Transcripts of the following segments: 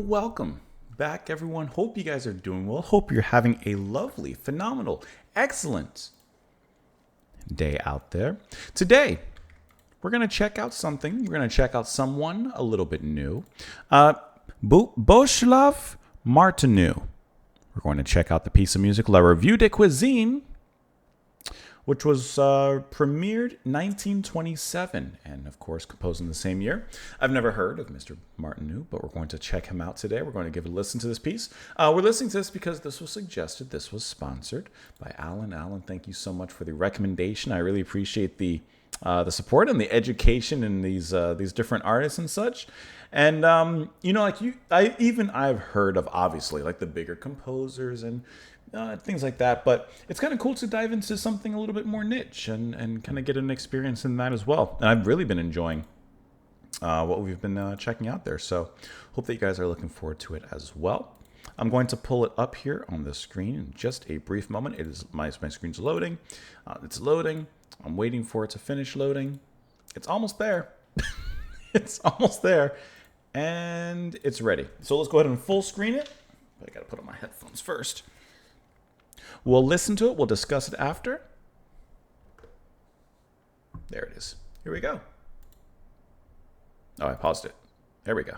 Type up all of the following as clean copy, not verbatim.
welcome back, everyone. Hope you guys are doing well. Hope you're having a lovely, phenomenal, excellent day out there. Today, we're going to check out something. We're going to check out someone a little bit new. Bohuslav Martinu. We're going to check out the piece of music, La Revue de Cuisine, which was premiered 1927 and, of course, composed in the same year. I've never heard of Mr. Martinu, but we're going to check him out today. We're going to give a listen to this piece. We're listening to this because this was suggested. This was sponsored by Alan. Alan, thank you so much for the recommendation. I really appreciate the support and the education in these different artists and such. And I've heard of, obviously, like the bigger composers and things like that, but it's kind of cool to dive into something a little bit more niche and kind of get an experience in that as well. And I've really been enjoying what we've been checking out there. So hope that you guys are looking forward to it as well. I'm going to pull it up here on the screen in just a brief moment. It is my screen's loading. It's loading. I'm waiting for it to finish loading. It's almost there. It's almost there. And it's ready. So let's go ahead and full screen it. But I got to put on my headphones first. We'll listen to it. We'll discuss it after. There it is. Here we go. Oh, I paused it. There we go.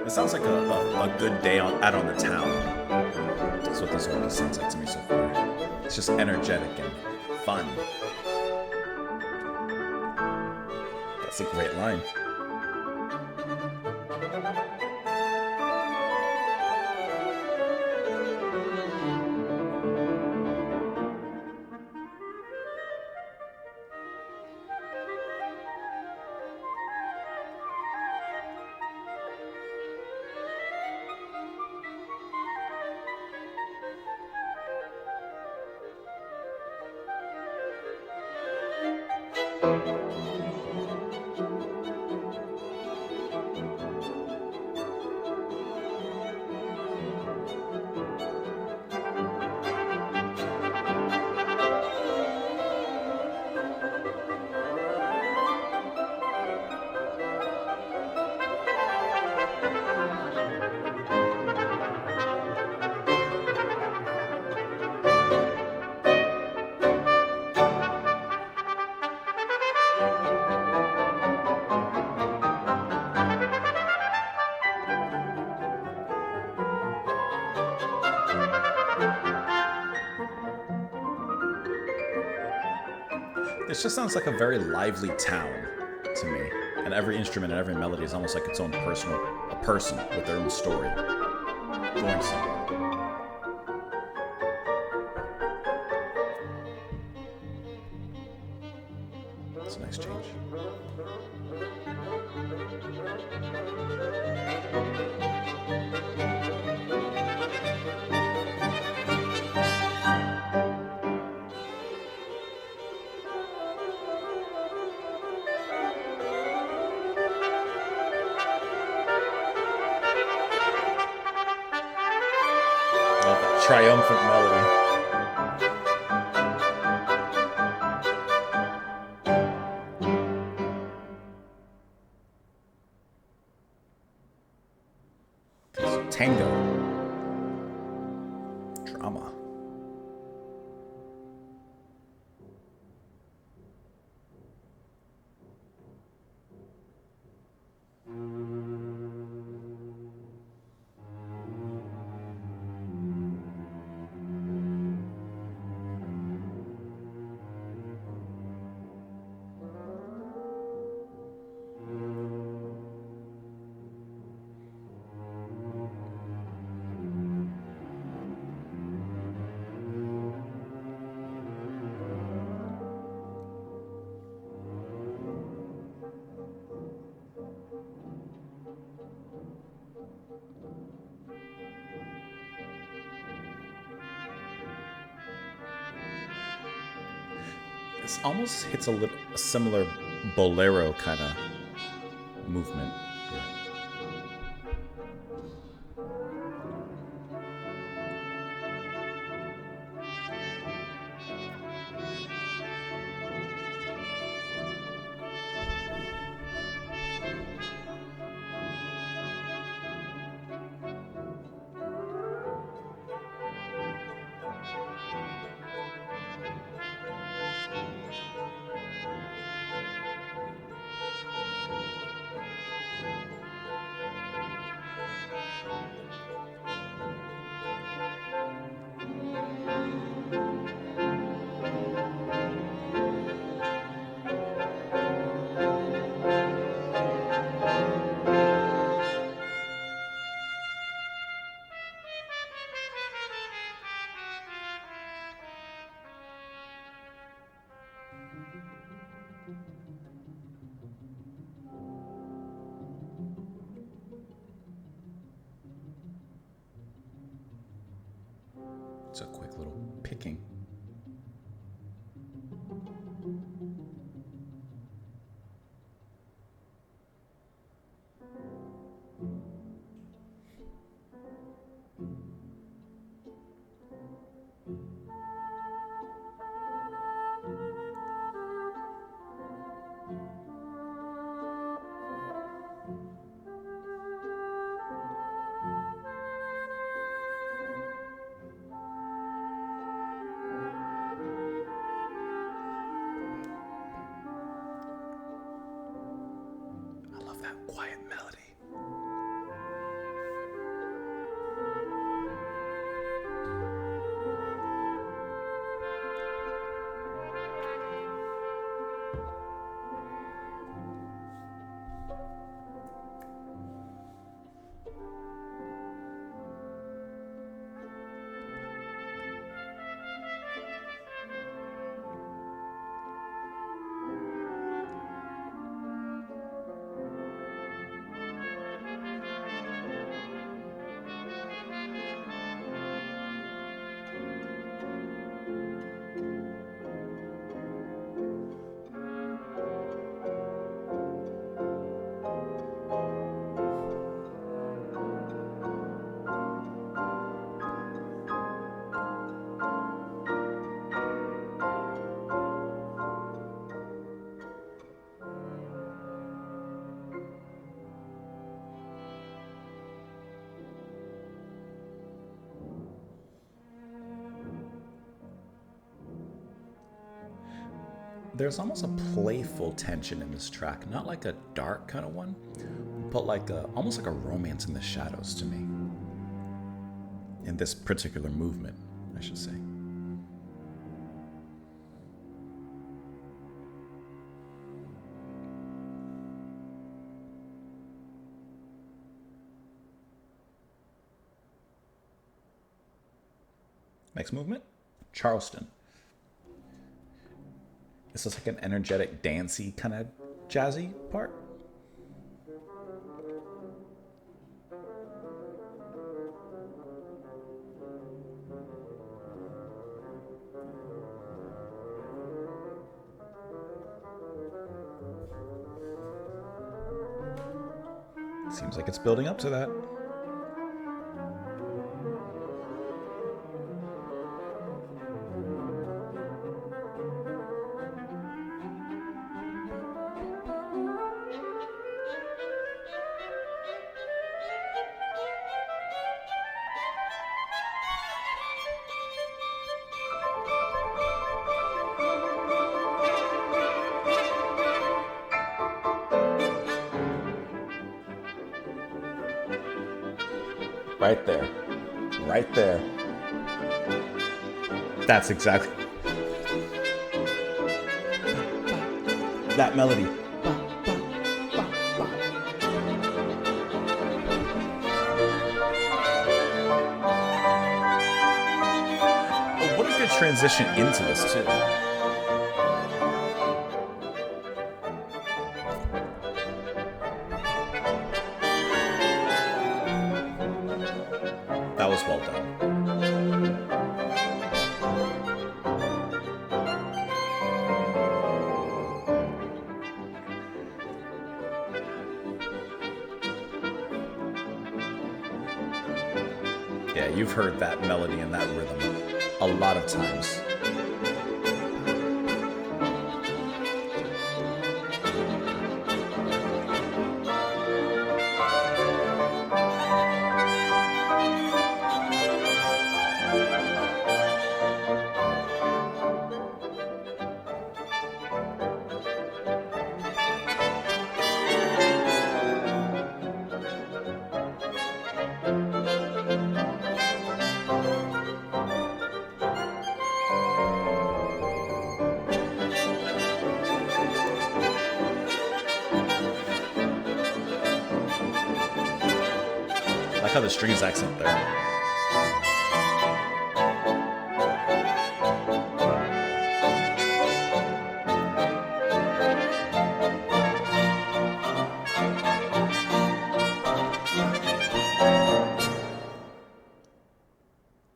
It sounds like a good day out on the town. That's what this whole piece sounds like to me so far. It's just energetic and fun. That's a great line. It just sounds like a very lively town to me. And every instrument and every melody is almost like its own a person with their own story going somewhere. That's a nice change. Love that triumphant melody. Tango. Drama. This almost hits a similar bolero kind of movement. It's a quick little picking. Quiet melody. There's almost a playful tension in this track, not like a dark kind of one, but like almost like a romance in the shadows to me. In this particular movement, I should say. Next movement, Charleston. This is like an energetic, dancey kind of jazzy part. Seems like it's building up to that. Right there. Right there. That's exactly... that melody. Oh, what a good transition into this, too. That was well done. Yeah, you've heard that melody and that rhythm a lot of times. I like how the strings accent there.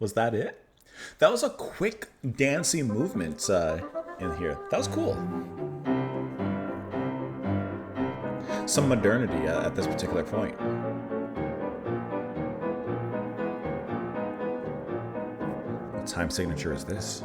Was that it? That was a quick, dancey movement in here. That was cool. Some modernity at this particular point. What time signature is this?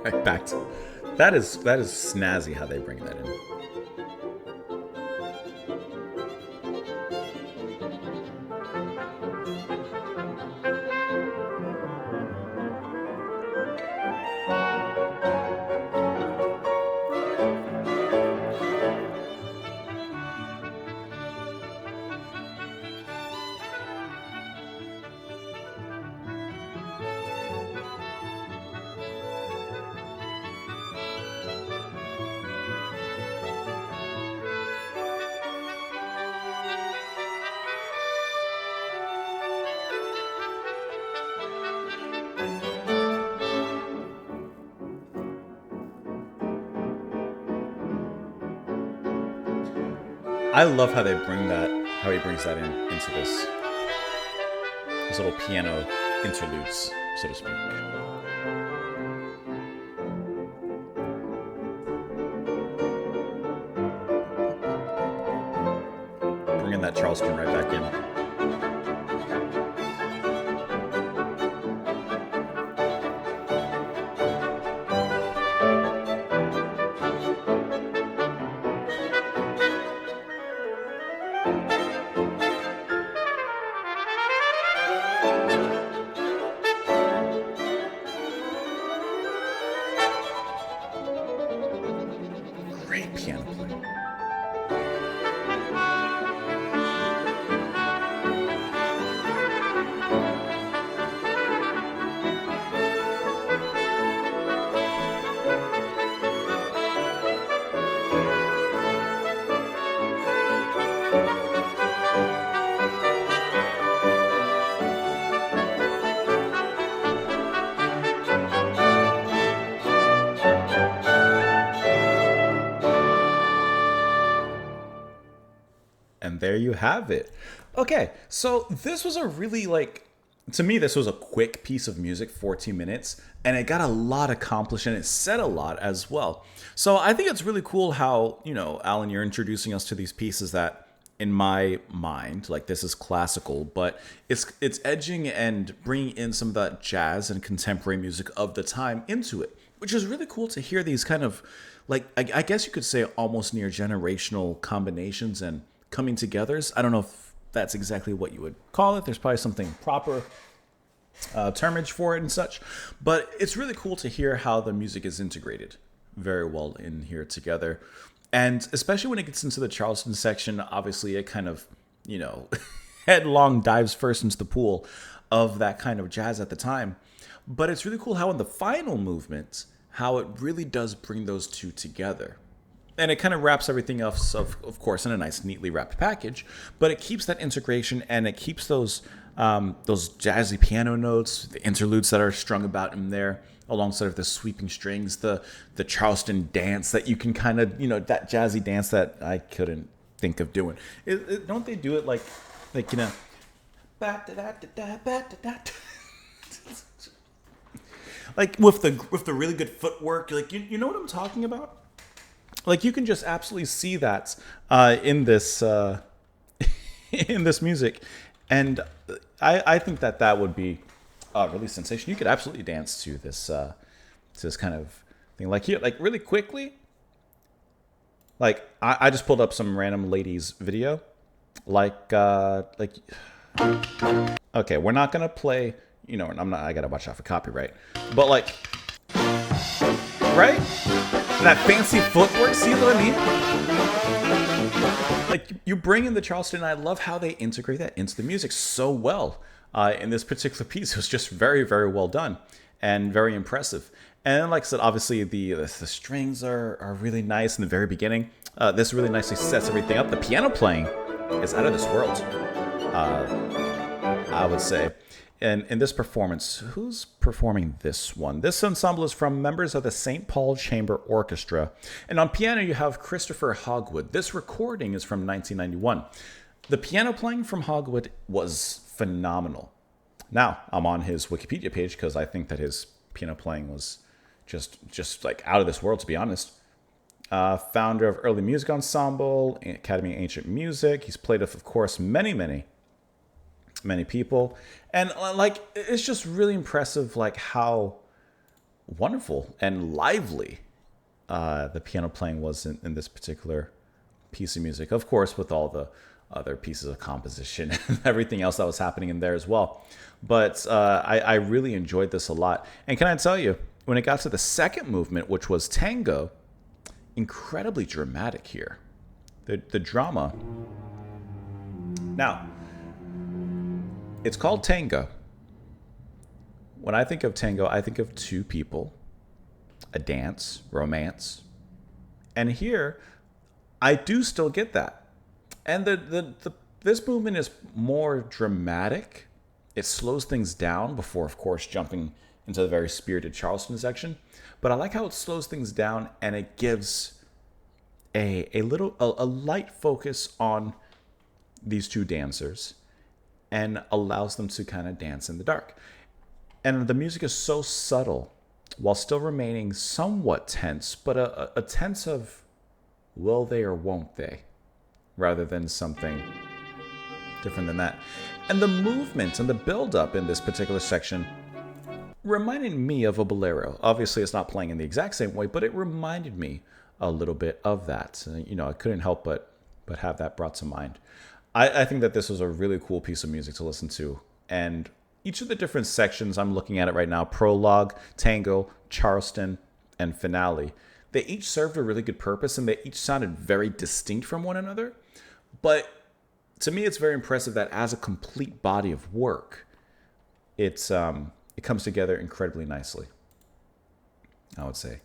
Right back to that is snazzy how they bring that in. I love how they bring that, how he brings that into this. These little piano interludes, so to speak. Bringing that Charleston right back in. Great piano playing. there you have it. Okay, so this was a really to me, this was a quick piece of music, 14 minutes, and it got a lot accomplished and it said a lot as well. So I think it's really cool how, Alan, you're introducing us to these pieces that, in my mind, this is classical, but it's edging and bringing in some of that jazz and contemporary music of the time into it, which is really cool to hear these kind of, I guess you could say almost near generational combinations and coming togethers. I don't know if that's exactly what you would call it. There's probably something proper termage for it and such, but it's really cool to hear how the music is integrated very well in here together. And especially when it gets into the Charleston section, obviously it kind of, headlong dives first into the pool of that kind of jazz at the time. But it's really cool how in the final movement, how it really does bring those two together. And it kind of wraps everything else, of course, in a nice, neatly wrapped package. But it keeps that integration and it keeps those jazzy piano notes, the interludes that are strung about in there, alongside of the sweeping strings, the Charleston dance that you can kind of, that jazzy dance that I couldn't think of doing. Don't they do it like with the really good footwork? You know what I'm talking about? You can just absolutely see that in this in this music, and I think that would be really sensational. You could absolutely dance to this kind of thing. Here, really quickly. I just pulled up some random lady's video. Okay, we're not gonna play. I gotta watch out for copyright. But right? That fancy footwork. See what I mean? You bring in the Charleston, and I love how they integrate that into the music so well. In this particular piece, it was just very, very well done and very impressive. And like I said, obviously the strings are really nice in the very beginning. This really nicely sets everything up. The piano playing is out of this world, I would say. And in this performance, who's performing this one? This ensemble is from members of the St. Paul Chamber Orchestra. And on piano, you have Christopher Hogwood. This recording is from 1991. The piano playing from Hogwood was phenomenal. Now, I'm on his Wikipedia page because I think that his piano playing was just out of this world, to be honest. Founder of Early Music Ensemble, Academy of Ancient Music. He's played with, of course, many people. And it's just really impressive how wonderful and lively the piano playing was in this particular piece of music. Of course, with all the other pieces of composition and everything else that was happening in there as well. But I really enjoyed this a lot. And can I tell you, when it got to the second movement, which was Tango, incredibly dramatic here. The drama. Now, it's called Tango. When I think of Tango, I think of two people, a dance, romance. And here, I do still get that. And this movement is more dramatic. It slows things down before, of course, jumping into the very spirited Charleston section. But I like how it slows things down and it gives a light focus on these two dancers and allows them to kind of dance in the dark. And the music is so subtle while still remaining somewhat tense, but a tense of will they or won't they, rather than something different than that. And the movement and the build-up in this particular section reminded me of a bolero. Obviously, it's not playing in the exact same way, but it reminded me a little bit of that. I couldn't help but have that brought to mind. I think that this was a really cool piece of music to listen to. And each of the different sections, I'm looking at it right now, Prologue, Tango, Charleston, and Finale, they each served a really good purpose and they each sounded very distinct from one another. But to me, it's very impressive that as a complete body of work, it comes together incredibly nicely, I would say.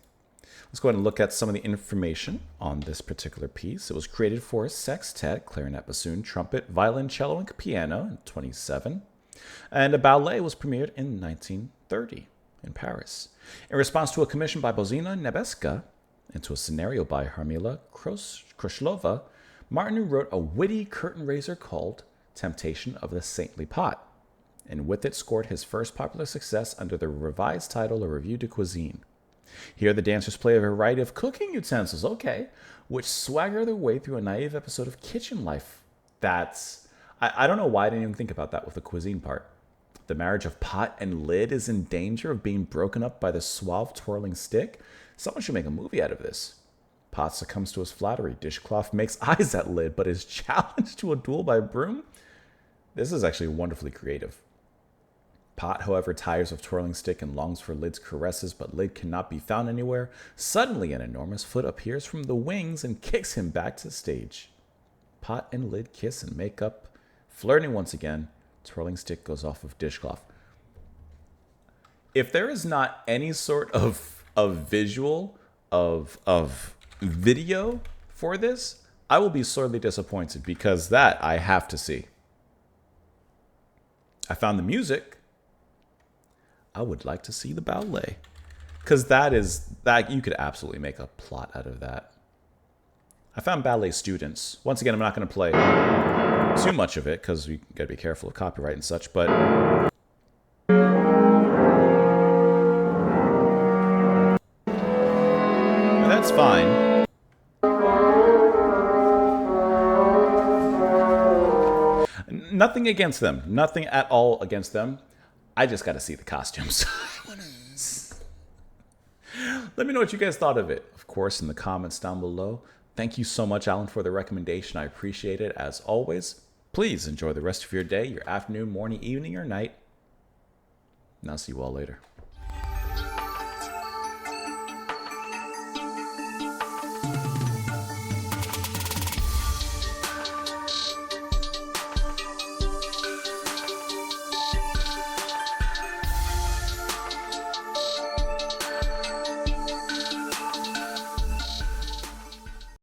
Let's go ahead and look at some of the information on this particular piece. It was created for a sextet, clarinet, bassoon, trumpet, violoncello, and piano in 1927. And a ballet was premiered in 1930 in Paris. In response to a commission by Bozina Nebeska and to a scenario by Harmila Kroshlova, Martinu wrote a witty curtain raiser called Temptation of the Saintly Pot, and with it scored his first popular success under the revised title of Revue de Cuisine. Here the dancers play a variety of cooking utensils, which swagger their way through a naive episode of kitchen life. I don't know why I didn't even think about that with the cuisine part. The marriage of pot and lid is in danger of being broken up by the suave twirling stick. Someone should make a movie out of this. Pot succumbs to his flattery. Dishcloth makes eyes at lid, but is challenged to a duel by broom. This is actually wonderfully creative. Pot, however, tires of twirling stick and longs for Lid's caresses, but Lid cannot be found anywhere. Suddenly, an enormous foot appears from the wings and kicks him back to the stage. Pot and Lid kiss and make up, flirting once again. Twirling stick goes off of dishcloth. If there is not any sort of visual, of video for this, I will be sorely disappointed, because that I have to see. I found the music. I would like to see the ballet, because that you could absolutely make a plot out of that. I found ballet students. Once again, I'm not going to play too much of it because we got to be careful of copyright and such, but that's fine. Nothing against them. Nothing at all against them. I just got to see the costumes. Let me know what you guys thought of it, of course, in the comments down below. Thank you so much, Alan, for the recommendation. I appreciate it, as always. Please enjoy the rest of your day, your afternoon, morning, evening, or night. And I'll see you all later.